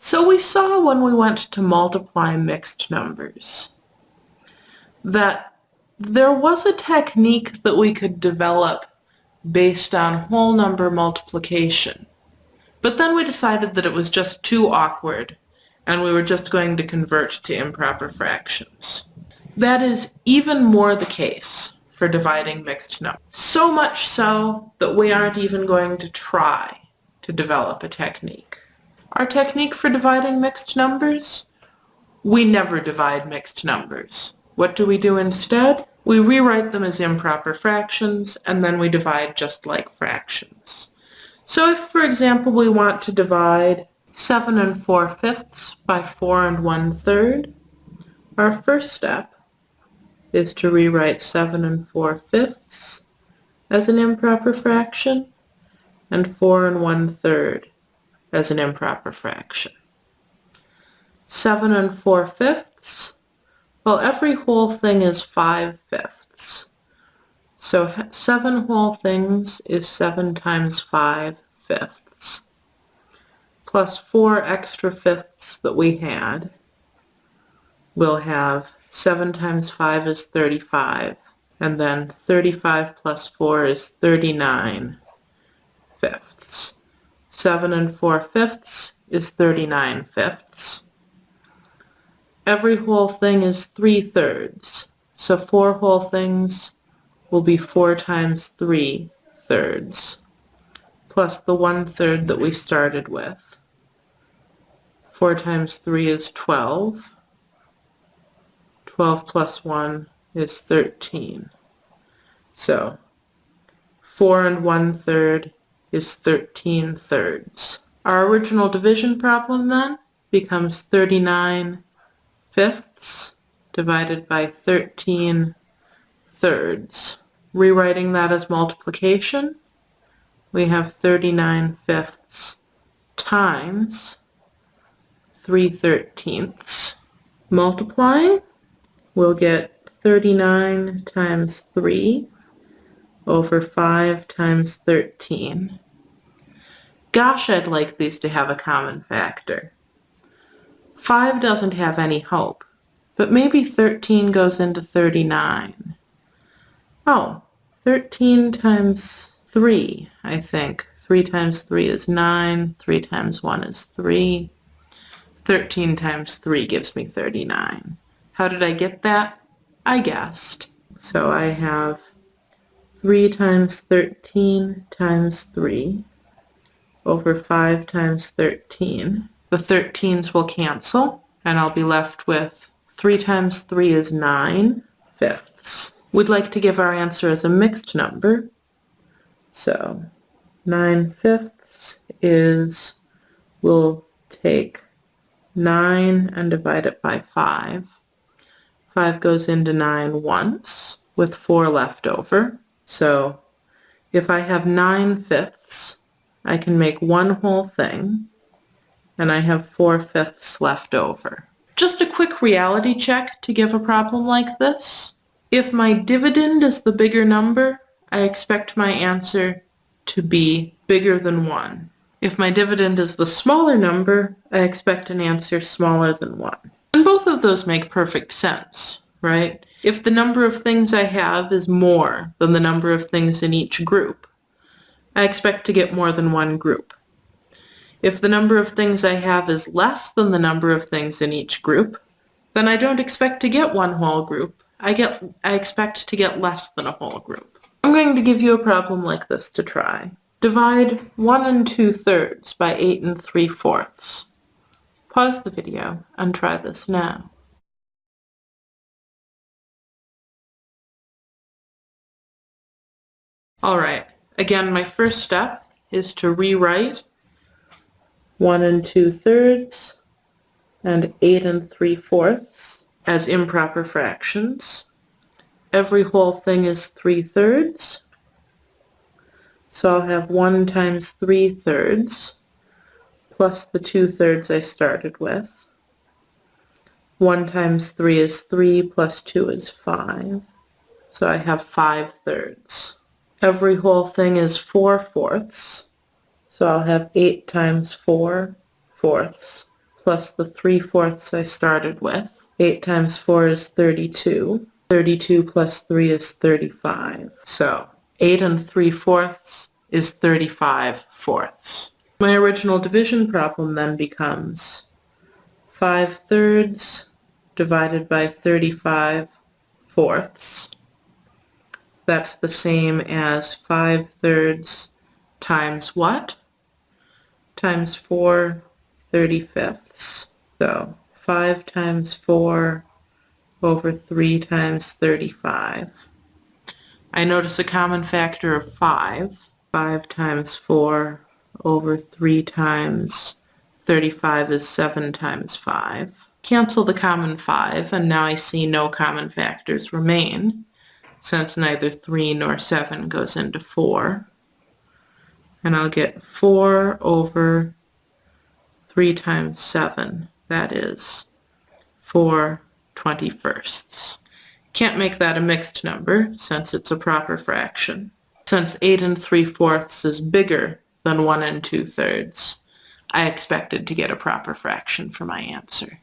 So we saw when we went to multiply mixed numbers that there was a technique that we could develop based on whole number multiplication. But then we decided that it was just too awkward, and we were just going to convert to improper fractions. That is even more the case for dividing mixed numbers. So much so that we aren't even going to try to develop a technique. Our technique for dividing mixed numbers? We never divide mixed numbers. What do we do instead? We rewrite them as improper fractions, and then we divide just like fractions. So if, for example, we want to divide 7 4/5 by 4 1/3, our first step is to rewrite 7 4/5 as an improper fraction and 4 1/3 as an improper fraction. 7 4/5, well, every whole thing is 5/5. So 7 whole things is 7 times 5/5, plus 4 extra fifths that we had. We'll have 7 times 5 is 35, and then 35 plus 4 is 39/5. 7 4/5 is 39/5. Every whole thing is 3/3, so 4 whole things will be 4 times 3/3, plus the 1/3 that we started with. 4 times 3 is 12. 12 plus 1 is 13. So 4 1/3 is 13/3. Our original division problem then becomes 39/5 divided by 13/3. Rewriting that as multiplication, we have 39/5 times 3/13. Multiplying, we'll get 39 times 3 over 5 times 13. Gosh, I'd like these to have a common factor. 5 doesn't have any hope, but maybe 13 goes into 39. Oh, 13 times 3, I think. 3 times 3 is 9, 3 times 1 is 3. 13 times 3 gives me 39. How did I get that? I guessed. So I have 3 times 13 times 3 over 5 times 13. The 13s will cancel, and I'll be left with 3 times 3 is 9/5. We'd like to give our answer as a mixed number, so 9/5 is, we'll take 9 and divide it by 5. 5 goes into 9 once, with 4 left over. So if I have 9/5, I can make one whole thing, and I have 4/5 left over. Just a quick reality check to give a problem like this. If my dividend is the bigger number, I expect my answer to be bigger than 1. If my dividend is the smaller number, I expect an answer smaller than 1. And both of those make perfect sense, right? If the number of things I have is more than the number of things in each group, I expect to get more than one group. If the number of things I have is less than the number of things in each group, then I don't expect to get one whole group. I expect to get less than a whole group. I'm going to give you a problem like this to try. Divide 1 2/3 by 8 3/4. Pause the video and try this now. Alright, again, my first step is to rewrite 1 2/3 and 8 3/4 as improper fractions. Every whole thing is 3/3. So I'll have 1 times 3/3 plus the 2/3 I started with. 1 times 3 is 3 plus 2 is 5. So I have 5/3. Every whole thing is 4/4. So I'll have 8 times 4/4 plus the 3/4 I started with. 8 times 4 is 32. 32 plus 3 is 35. So 8 3/4 is 35/4. My original division problem then becomes 5/3 divided by 35/4. That's the same as 5/3 times what? Times 4/35. So 5 times 4 over 3 times 35. I notice a common factor of 5. 5 times 4 over 3 times 35 is 7 times 5. Cancel the common 5, and now I see no common factors remain, since neither 3 nor 7 goes into 4. And I'll get 4 over 3 times 7. That is 4/21. Can't make that a mixed number since it's a proper fraction. Since 8 3/4 is bigger than 1 2/3, I expected to get a proper fraction for my answer.